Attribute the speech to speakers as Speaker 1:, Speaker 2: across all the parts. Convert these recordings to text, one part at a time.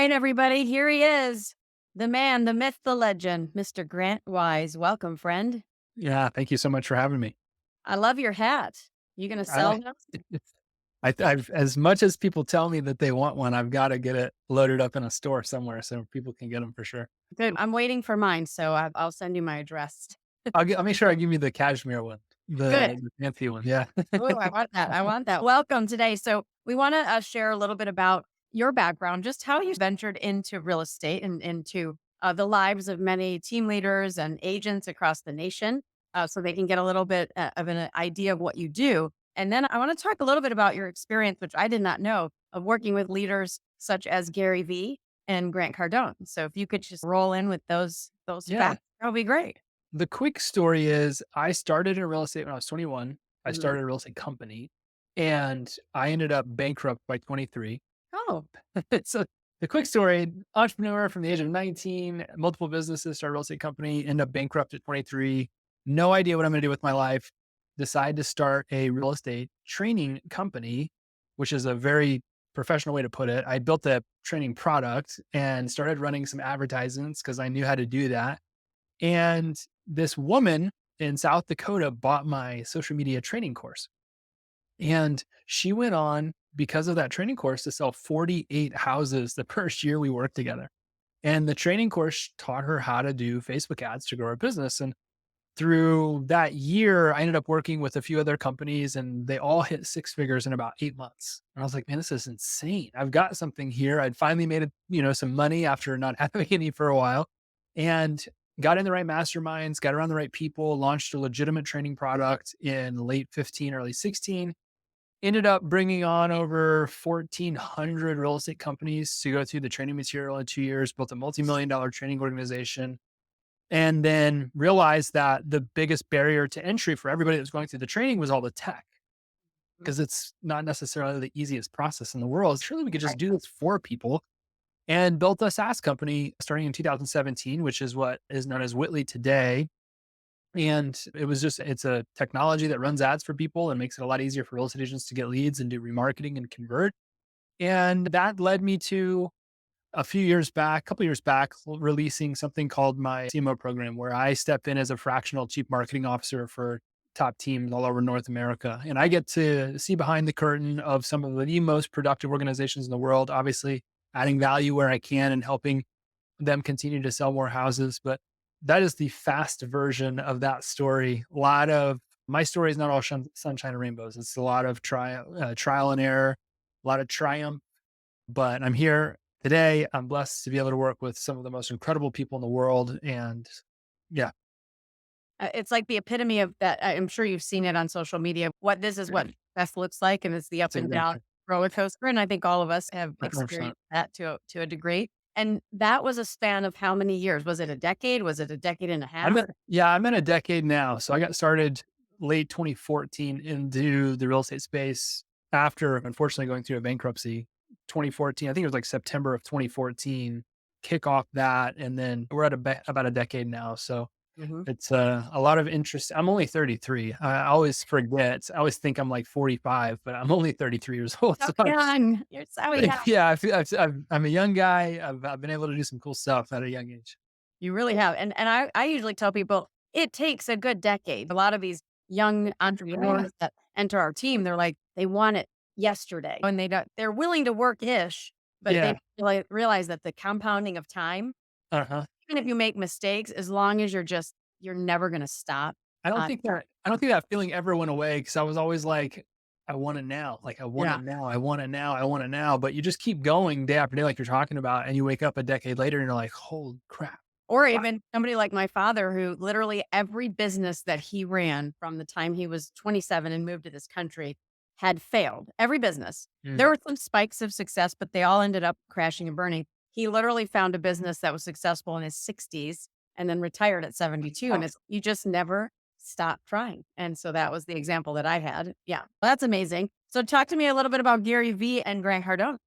Speaker 1: right, everybody, here he is. The man, the myth, the legend, Mr. Grant Wise. Welcome, friend.
Speaker 2: Yeah, thank you so much for having me.
Speaker 1: I love your hat. You gonna
Speaker 2: I
Speaker 1: sell
Speaker 2: like
Speaker 1: them?
Speaker 2: I've as much as people tell me that they want one, I've gotta get it loaded up in a store somewhere so people can get them for sure.
Speaker 1: Good. I'm waiting for mine, so I'll send you my address.
Speaker 2: I'll make sure I give you the cashmere one,
Speaker 1: Good.
Speaker 2: the fancy one, yeah.
Speaker 1: Oh, I want that. I want that. Welcome today. So we want to share a little bit about your background, just how you ventured into real estate and into the lives of many team leaders and agents across the nation, so they can get a little bit of an idea of what you do. And then I want to talk a little bit about your experience, which I did not know, of working with leaders such as Gary V and Grant Cardone. So if you could just roll in with those
Speaker 2: Yeah.
Speaker 1: facts, that would be great.
Speaker 2: The quick story is I started in real estate when I was 21. I
Speaker 1: Mhm.
Speaker 2: started a real estate company, and I ended up bankrupt by 23.
Speaker 1: Oh,
Speaker 2: So the quick story, entrepreneur from the age of 19, multiple businesses, start a real estate company, end up bankrupt at 23. No idea what I'm going to do with my life. Decide to start a real estate training company, which is a very professional way to put it. I built a training product and started running some advertisements because I knew how to do that. And this woman in South Dakota bought my social media training course. And she went on because of that training course to sell 48 houses the first year we worked together. And the training course taught her how to do Facebook ads to grow her business. And through that year, I ended up working with a few other companies and they all hit six figures in about 8 months. And I was like, man, this is insane. I've got something here. I'd finally made some money after not having any for a while and got in the right masterminds, got around the right people, launched a legitimate training product in late 15, early 16. Ended up bringing on over 1,400 real estate companies to go through the training material in 2 years, built a multi-million dollar training organization, and then realized that the biggest barrier to entry for everybody that was going through the training was all the tech, because it's not necessarily the easiest process in the world. Surely we could just
Speaker 1: right.
Speaker 2: do this for people and built a SaaS company starting in 2017, which is what is known as Whitley today. And it's a technology that runs ads for people and makes it a lot easier for real estate agents to get leads and do remarketing and convert. And that led me to a couple years back, releasing something called my CMO program, where I step in as a fractional chief marketing officer for top teams all over North America. And I get to see behind the curtain of some of the most productive organizations in the world, obviously adding value where I can and helping them continue to sell more houses. But that is the fast version of that story. A lot of my story is not all sunshine and rainbows. It's a lot of trial and error, a lot of triumph. But I'm here today. I'm blessed to be able to work with some of the most incredible people in the world. And yeah,
Speaker 1: It's like the epitome of that. I'm sure you've seen it on social media. What best looks like, and it's the up
Speaker 2: that's
Speaker 1: and down
Speaker 2: exactly
Speaker 1: roller coaster. And I think all of us have
Speaker 2: 100%.
Speaker 1: experienced that to a degree. And that was a span of how many years? Was it a decade? Was it a decade and a half?
Speaker 2: I'm in a decade now. So I got started late 2014 into the real estate space after unfortunately going through a bankruptcy. 2014, I think it was like September of 2014, kick off that. And then we're at about a decade now. So
Speaker 1: Hmm.
Speaker 2: it's a lot of interest. I'm only 33. I always forget. I always think I'm like 45, but I'm only 33 years old.
Speaker 1: So
Speaker 2: So
Speaker 1: young. You're so young.
Speaker 2: yeah, I'm a young guy. I've been able to do some cool stuff at a young age.
Speaker 1: You really have. And I usually tell people it takes a good decade. A lot of these young
Speaker 2: Yeah.
Speaker 1: entrepreneurs that enter our team, they're like, they want it yesterday. And they're willing to work ish, but they
Speaker 2: Yeah.
Speaker 1: like realize that the compounding of time,
Speaker 2: Uh-huh.
Speaker 1: even if you make mistakes, as long as you're never gonna stop. Uh,
Speaker 2: I don't think that feeling ever went away because I was always like, I want it now. Like I want
Speaker 1: yeah.
Speaker 2: it now. I want it now. I want it now. But you just keep going day after day, like you're talking about, and you wake up a decade later and you're like, holy crap.
Speaker 1: Or
Speaker 2: Wow.
Speaker 1: even somebody like my father who literally every business that he ran from the time he was 27 and moved to this country had failed. Every business. There
Speaker 2: Mm.
Speaker 1: were some spikes of success, but they all ended up crashing and burning. He literally found a business that was successful in his 60s and then retired at 72. And it's you just never stop trying. And so that was the example that I had. Yeah. That's amazing. So talk to me a little bit about Gary V and Grant Cardone.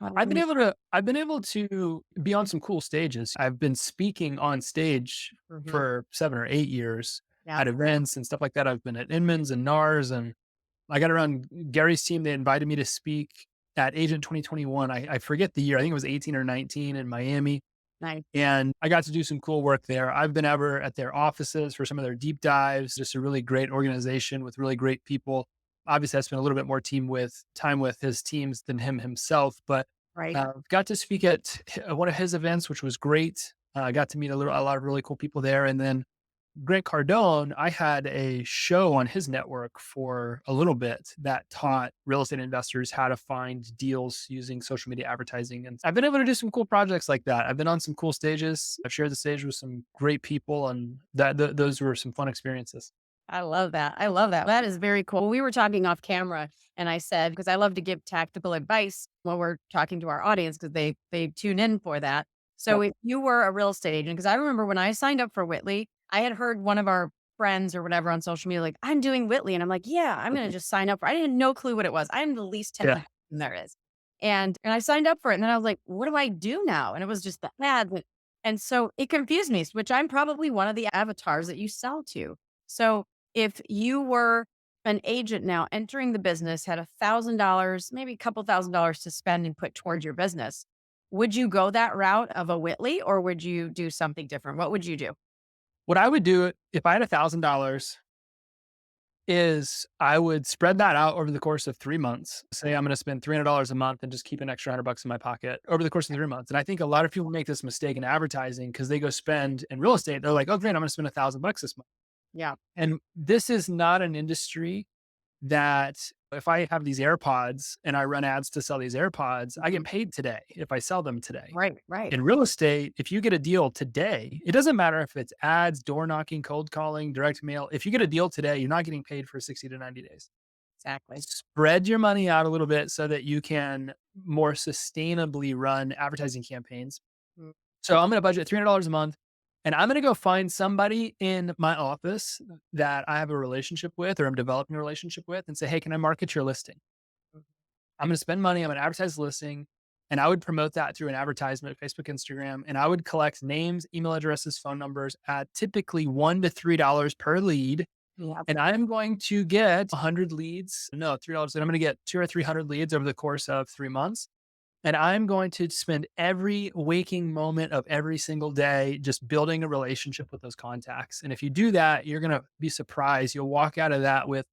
Speaker 2: I've been able to be on some cool stages. I've been speaking on stage
Speaker 1: Mhm.
Speaker 2: for 7 or 8 years
Speaker 1: Yeah.
Speaker 2: at events and stuff like that. I've been at Inman's and NARS, and I got around Gary's team. They invited me to speak at Agent 2021. I forget the year. I think it was 18 or 19 in Miami.
Speaker 1: Nice.
Speaker 2: And I got to do some cool work there. I've been ever at their offices for some of their deep dives, just a really great organization with really great people. Obviously, I spent a little bit more time with his teams than him himself, but
Speaker 1: Right.
Speaker 2: got to speak at one of his events, which was great. I got to meet a lot of really cool people there. And then Grant Cardone, I had a show on his network for a little bit that taught real estate investors how to find deals using social media advertising. And I've been able to do some cool projects like that. I've been on some cool stages. I've shared the stage with some great people, and those were some fun experiences.
Speaker 1: I love that. I love that. That is very cool. We were talking off camera and I said, because I love to give tactical advice when we're talking to our audience because they tune in for that. So
Speaker 2: Yep.
Speaker 1: if you were a real estate agent, because I remember when I signed up for Whitley, I had heard one of our friends or whatever on social media, like, I'm doing Whitley. And I'm like, yeah, I'm going to just sign up for I didn't no clue what it was. I'm the least
Speaker 2: Yeah.
Speaker 1: technical person there is. And I signed up for it. And then I was like, what do I do now? And it was just the ad. And so it confused me, which I'm probably one of the avatars that you sell to. So if you were an agent now entering the business, had $1,000, maybe a couple $1,000s to spend and put towards your business, would you go that route of a Whitley or would you do something different? What would you do?
Speaker 2: What I would do if I had $1,000 is I would spread that out over the course of 3 months. Say I'm going to spend $300 a month and just keep an extra $100 in my pocket over the course of 3 months. And I think a lot of people make this mistake in advertising because they go spend in real estate. They're like, oh, great, I'm going to spend $1,000 this month.
Speaker 1: Yeah.
Speaker 2: And this is not an industry that if I have these AirPods and I run ads to sell these AirPods, I get
Speaker 1: Mhm.
Speaker 2: paid today if I sell them today.
Speaker 1: Right. Right.
Speaker 2: In real estate, if you get a deal today, it doesn't matter if it's ads, door knocking, cold calling, direct mail. If you get a deal today, you're not getting paid for 60 to 90 days.
Speaker 1: Exactly.
Speaker 2: Spread your money out a little bit so that you can more sustainably run advertising campaigns.
Speaker 1: Mm.
Speaker 2: So I'm going to budget $300 a month and I'm going to go find somebody in my office that I have a relationship with or I'm developing a relationship with and say, hey, can I market your listing? I'm going to spend money. I'm going to advertise the listing. And I would promote that through an advertisement, Facebook, Instagram. And I would collect names, email addresses, phone numbers at typically $1 to $3 per lead.
Speaker 1: Yeah.
Speaker 2: And I'm going to get 100 leads. No, $3. And I'm going to get 200 or 300 leads over the course of 3 months. And I'm going to spend every waking moment of every single day just building a relationship with those contacts. And if you do that, you're going to be surprised. You'll walk out of that with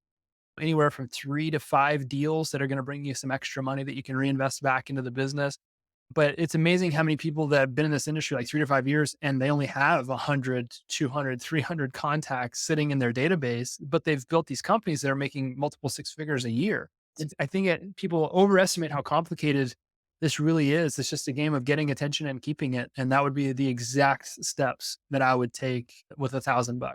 Speaker 2: anywhere from 3 to 5 deals that are going to bring you some extra money that you can reinvest back into the business. But it's amazing how many people that have been in this industry like 3 to 5 years and they only have 100, 200, 300 contacts sitting in their database, but they've built these companies that are making multiple six figures a year. I think people overestimate how complicated this really is. It's just a game of getting attention and keeping it. And that would be the exact steps that I would take with $1,000.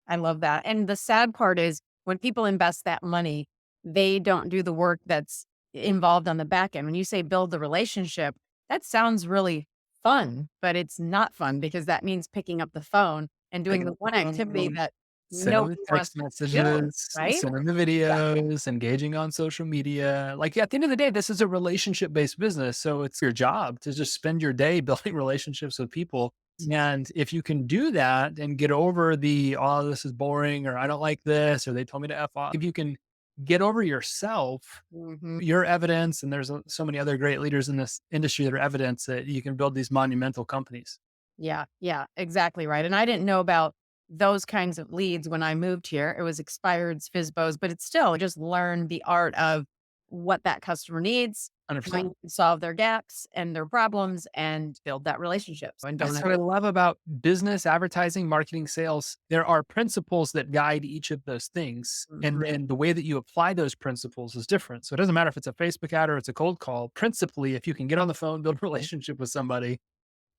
Speaker 1: I love that. And the sad part is when people invest that money, they don't do the work that's involved on the back end. When you say build the relationship, that sounds really fun, but it's not fun because that means picking up the phone and doing
Speaker 2: Picking
Speaker 1: the
Speaker 2: up the
Speaker 1: one activity
Speaker 2: phone,
Speaker 1: that
Speaker 2: send them
Speaker 1: nobody
Speaker 2: the
Speaker 1: wants
Speaker 2: text
Speaker 1: to do,
Speaker 2: messages,
Speaker 1: right?
Speaker 2: send them the
Speaker 1: Yeah.
Speaker 2: videos, engaging on social media. Like at the end of the day, this is a relationship-based business. So it's your job to just spend your day building relationships with people. And if you can do that and get over the, oh, this is boring, or I don't like this, or they told me to F off. If you can get over yourself,
Speaker 1: Mhm.
Speaker 2: your evidence, and there's so many other great leaders in this industry that are evidence that you can build these monumental companies.
Speaker 1: Yeah, yeah, exactly right. And I didn't know about those kinds of leads when I moved here. It was expireds, FISBOs, but it's still just learn the art of what that customer needs, how
Speaker 2: 100%.
Speaker 1: you can solve their gaps and their problems and build that relationship. So, and don't
Speaker 2: That's
Speaker 1: have
Speaker 2: what I love about business, advertising, marketing, sales. There are principles that guide each of those things. And
Speaker 1: Mhm.
Speaker 2: then the way that you apply those principles is different. So it doesn't matter if it's a Facebook ad or it's a cold call. Principally, if you can get on the phone, build a relationship with somebody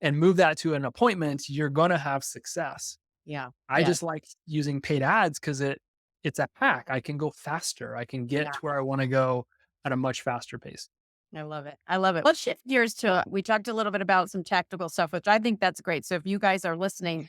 Speaker 2: and move that to an appointment, you're going to have success.
Speaker 1: Yeah,
Speaker 2: I
Speaker 1: yeah,
Speaker 2: just like using paid ads because it's a hack. I can go faster. I can get
Speaker 1: yeah.
Speaker 2: to where I want to go at a much faster pace.
Speaker 1: I love it. I love it. Let's shift gears to we talked a little bit about some tactical stuff, which I think that's great. So if you guys are listening,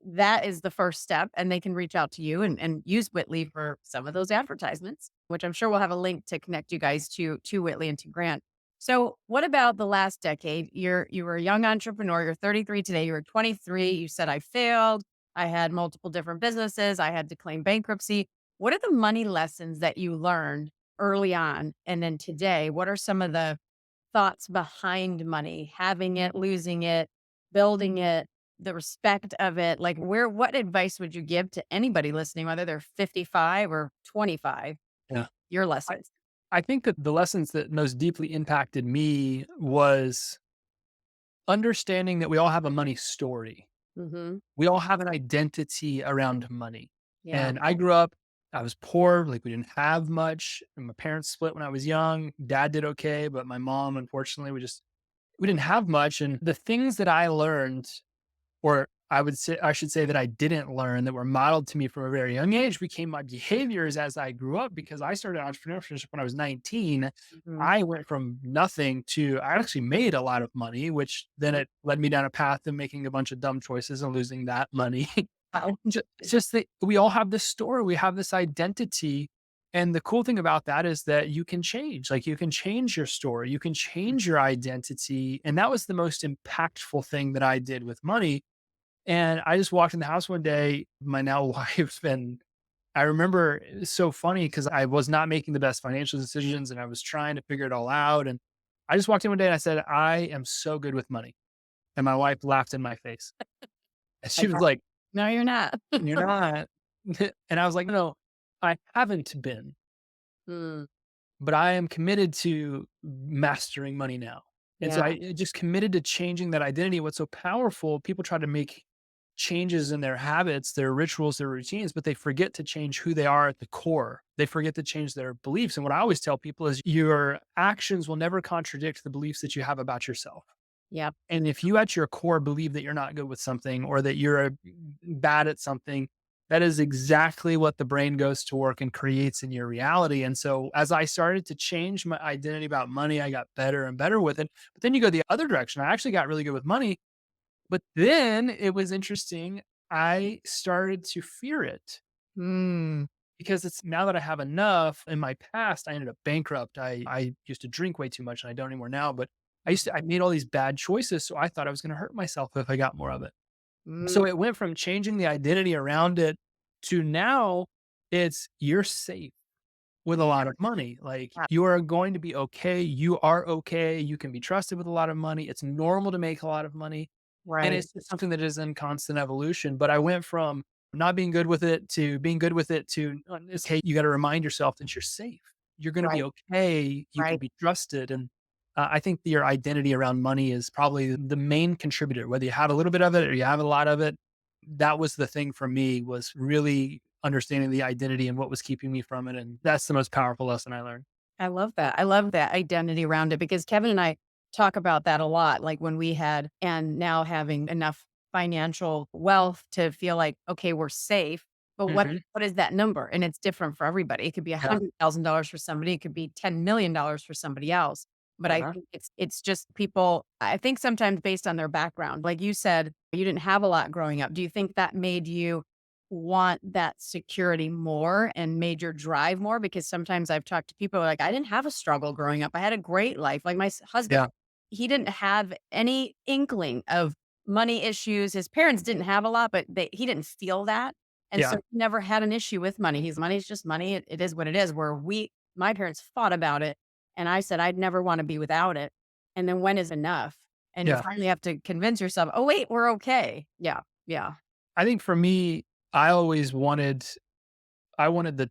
Speaker 1: that is the first step, and they can reach out to you and use Whitley for some of those advertisements, which I'm sure we'll have a link to connect you guys to Whitley and to Grant. So what about the last decade? You were a young entrepreneur, you're 33 today, you were 23, you said I failed, I had multiple different businesses, I had to claim bankruptcy. What are the money lessons that you learned early on and then today, what are some of the thoughts behind money, having it, losing it, building it, the respect of it? Like, what advice would you give to anybody listening, whether they're 55 or 25?
Speaker 2: Yeah.
Speaker 1: Your
Speaker 2: I
Speaker 1: lessons.
Speaker 2: I think that the lessons that most deeply impacted me was understanding that we all have a money story.
Speaker 1: Hmm.
Speaker 2: We all have an identity around money.
Speaker 1: Yeah.
Speaker 2: And I grew up, I was poor, like we didn't have much. And my parents split when I was young. Dad did okay, but my mom, unfortunately, we didn't have much. And the things that I learned, or I should say that I didn't learn, that were modeled to me from a very young age, became my behaviors as I grew up because I started entrepreneurship when I was 19.
Speaker 1: Hmm.
Speaker 2: I went from nothing to I actually made a lot of money, which then it led me down a path of making a bunch of dumb choices and losing that money.
Speaker 1: Wow.
Speaker 2: It's just that we all have this story, we have this identity. And the cool thing about that is that you can change, like you can change your story, you can change your identity. And that was the most impactful thing that I did with money. And I just walked in the house one day, my now wife, and I remember it was so funny because I was not making the best financial decisions and I was trying to figure it all out. And I just walked in one day and I said, I am so good with money. And my wife laughed in my face. And she
Speaker 1: Like,
Speaker 2: was like,
Speaker 1: no, you're not.
Speaker 2: you're not. And I was like, no, I haven't been,
Speaker 1: Mm,
Speaker 2: but I am committed to mastering money now. And so
Speaker 1: yeah.
Speaker 2: I just committed to changing that identity. What's so powerful, people try to make changes in their habits, their rituals, their routines, but they forget to change who they are at the core. They forget to change their beliefs. And what I always tell people is your actions will never contradict the beliefs that you have about yourself.
Speaker 1: Yep.
Speaker 2: And if you at your core believe that you're not good with something or that you're bad at something, that is exactly what the brain goes to work and creates in your reality. And so as I started to change my identity about money, I got better and better with it. But then you go the other direction. I actually got really good with money, but then it was interesting. I started to fear it
Speaker 1: Mm,
Speaker 2: because it's now that I have enough. In my past, I ended up bankrupt. I used to drink way too much and I don't anymore now, but I made all these bad choices. So I thought I was going to hurt myself if I got more of it.
Speaker 1: mm,
Speaker 2: So it went from changing the identity around it to now it's you're safe with a lot of money. Like
Speaker 1: yeah.
Speaker 2: you are going to be okay. You are okay. You can be trusted with a lot of money. It's normal to make a lot of money. And
Speaker 1: Right.
Speaker 2: it's just something that is in constant evolution. But I went from not being good with it to being good with it to it's okay. You got to remind yourself that you're safe. You're going to be
Speaker 1: Right.
Speaker 2: okay. You can
Speaker 1: Right.
Speaker 2: be trusted. And I think your identity around money is probably the main contributor, whether you have a little bit of it or you have a lot of it. That was the thing for me was really understanding the identity and what was keeping me from it. And that's the most powerful lesson I learned.
Speaker 1: I love that. I love that identity around it because Kevin and I talk about that a lot. Like when we had, and now having enough financial wealth to feel like, okay, we're safe. But
Speaker 2: Hmm.
Speaker 1: what is that number? And it's different for everybody. It could be
Speaker 2: Yeah.
Speaker 1: $100,000 for somebody. It could be $10 million for somebody else. But I
Speaker 2: Uh-huh.
Speaker 1: think it's just people. I think sometimes based on their background, like you said, you didn't have a lot growing up. Do you think that made you want that security more and made your drive more? Because sometimes I've talked to people like, I didn't have a struggle growing up. I had a great life. Like my husband,
Speaker 2: Yeah.
Speaker 1: he didn't have any inkling of money issues. His parents didn't have a lot, but he didn't feel that. And so
Speaker 2: Yeah.
Speaker 1: he never had an issue with money. Money's just money. It is what it is. My parents fought about it. And I said, I'd never want to be without it. And then when is enough? And you
Speaker 2: Yeah.
Speaker 1: finally have to convince yourself, oh, wait, we're okay. Yeah. Yeah.
Speaker 2: I think for me, I always wanted I wanted the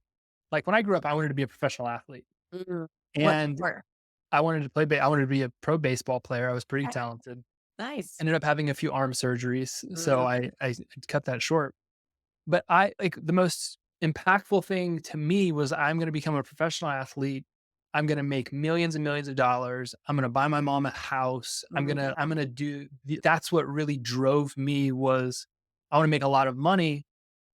Speaker 2: like when I grew up, I wanted to be a professional athlete
Speaker 1: Mhm. What
Speaker 2: and
Speaker 1: where?
Speaker 2: I wanted to I wanted to be a pro baseball player. I was pretty
Speaker 1: Okay,
Speaker 2: talented.
Speaker 1: nice.
Speaker 2: Ended up having a few arm surgeries, so
Speaker 1: Mhm.
Speaker 2: I cut that short. But I like the most impactful thing to me was I'm going to become a professional athlete. I'm going to make millions and millions of dollars. I'm going to buy my mom a house.
Speaker 1: Mhm.
Speaker 2: I'm going to that's what really drove me was I want to make a lot of money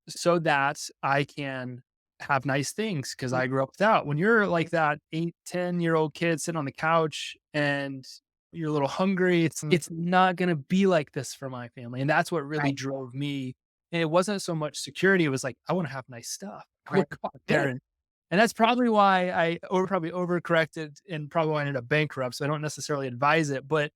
Speaker 2: so that I can have nice things because
Speaker 1: Mm,
Speaker 2: I grew up without. When you're like that 8, 10-year-old kid sitting on the couch and you're a little hungry,
Speaker 1: mm,
Speaker 2: it's not gonna be like this for my family. And that's what really
Speaker 1: right,
Speaker 2: drove me. And it wasn't so much security, it was like, I want to have nice stuff. I
Speaker 1: right.
Speaker 2: want to go out there
Speaker 1: Good.
Speaker 2: and that's probably why probably overcorrected and probably why I ended up bankrupt. So I don't necessarily advise it, but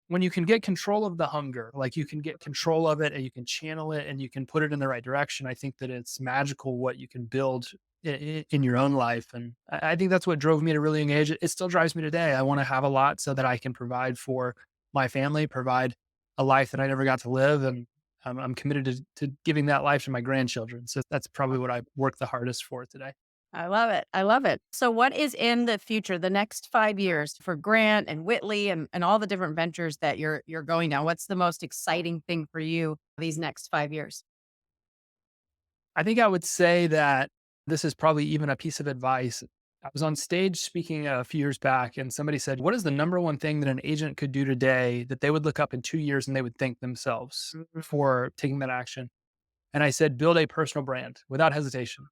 Speaker 2: when you can get control of the hunger, like you can get control of it and you can channel it and you can put it in the right direction, I think that it's magical what you can build in your own life. And I think that's what drove me to really engage. It still drives me today. I want to have a lot so that I can provide for my family, provide a life that I never got to live. And I'm committed to giving that life to my grandchildren. So that's probably what I work the hardest for today.
Speaker 1: I love it. I love it. So what is in the future, the next 5 years for Grant and Whitley and all the different ventures that you're going down? What's the most exciting thing for you these next 5 years?
Speaker 2: I think I would say that this is probably even a piece of advice. I was on stage speaking a few years back, and somebody said, "What is the number one thing that an agent could do today that they would look up in 2 years and they would thank themselves
Speaker 1: Mhm.
Speaker 2: for taking that action?" And I said, "Build a personal brand without hesitation,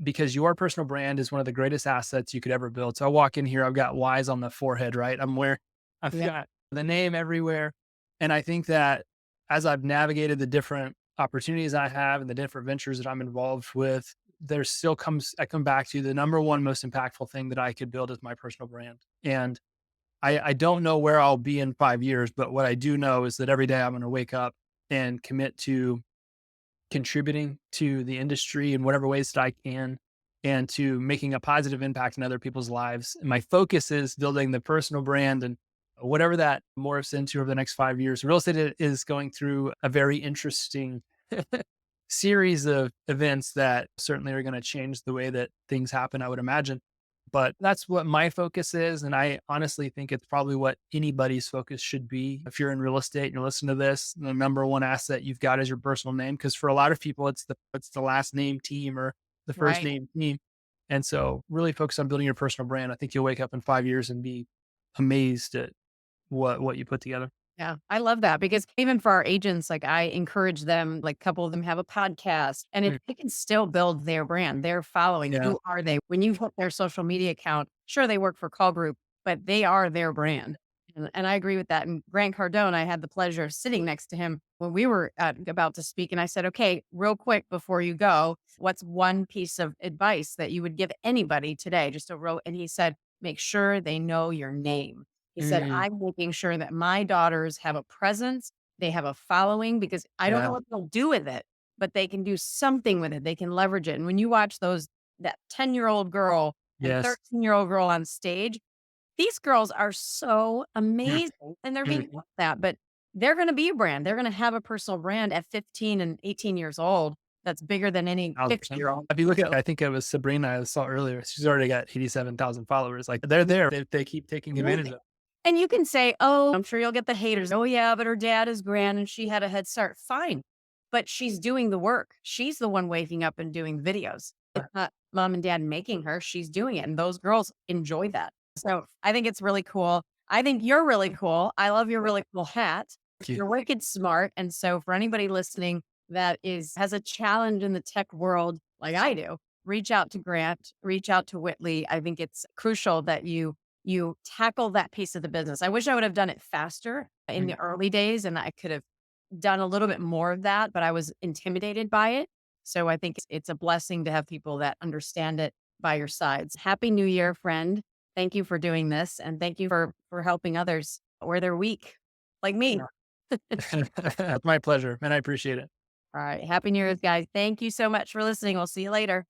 Speaker 2: because your personal brand is one of the greatest assets you could ever build." So I walk in here, I've got Y's on the forehead, right? I've
Speaker 1: Yeah.
Speaker 2: got the name everywhere. And I think that as I've navigated the different opportunities I have and the different ventures that I'm involved with, I come back to the number one most impactful thing that I could build is my personal brand. And I don't know where I'll be in 5 years, but what I do know is that every day I'm going to wake up and commit to contributing to the industry in whatever ways that I can and to making a positive impact in other people's lives. And my focus is building the personal brand and whatever that morphs into over the next 5 years. Real estate is going through a very interesting series of events that certainly are going to change the way that things happen, I would imagine. But that's what my focus is. And I honestly think it's probably what anybody's focus should be. If you're in real estate and you're listening to this, the number one asset you've got is your personal name. Cause for a lot of people, it's the last name team or the first
Speaker 1: Right.
Speaker 2: name team. And so really focus on building your personal brand. I think you'll wake up in 5 years and be amazed at what you put together.
Speaker 1: Yeah, I love that because even for our agents, like I encourage them, like a couple of them have a podcast and
Speaker 2: Mm.
Speaker 1: they can still build their brand, their following.
Speaker 2: Yeah.
Speaker 1: Who are they? When you hit their social media account, sure, they work for Call Group, but they are their brand. And I agree with that. And Grant Cardone, I had the pleasure of sitting next to him when we were about to speak. And I said, okay, real quick before you go, what's one piece of advice that you would give anybody today? Just a real, and he said, make sure they know your name. He said,
Speaker 2: Mm.
Speaker 1: I'm making sure that my daughters have a presence, they have a following because I don't know
Speaker 2: Yeah.
Speaker 1: what they'll do with it, but they can do something with it. They can leverage it. And when you watch that 10-year-old girl and
Speaker 2: Yes.
Speaker 1: 13-year-old girl on stage, these girls are so
Speaker 2: Mm.
Speaker 1: amazing and they're being
Speaker 2: Mm.
Speaker 1: taught that, but they're going to be a brand. They're going to have a personal brand at 15 and 18 years old that's bigger than any
Speaker 2: 1,000%.
Speaker 1: 50-year-old.
Speaker 2: If you look at, I think it was Sabrina I saw earlier. She's already got 87,000 followers. Like they're there. They keep taking advantage of.
Speaker 1: And you can say, "Oh, I'm sure you'll get the haters. Oh, yeah, but her dad is grand and she had a head start." Fine. But she's doing the work. She's the one waking up and doing videos. It's not mom and dad making her. She's doing it. And those girls enjoy that. So I think it's really cool. I think you're really cool. I love your really cool hat.
Speaker 2: Thank you.
Speaker 1: You're wicked smart. And so for anybody listening that has a challenge in the tech world like I do, reach out to Grant, reach out to Whitley. I think it's crucial that you tackle that piece of the business. I wish I would have done it faster in the
Speaker 2: Mm.
Speaker 1: early days and I could have done a little bit more of that, but I was intimidated by it. So I think it's a blessing to have people that understand it by your sides. Happy New Year, friend. Thank you for doing this and thank you for helping others where they're weak, like me.
Speaker 2: Yeah. It's my pleasure, and I appreciate it.
Speaker 1: All right. Happy New Year's, guys. Thank you so much for listening. We'll see you later.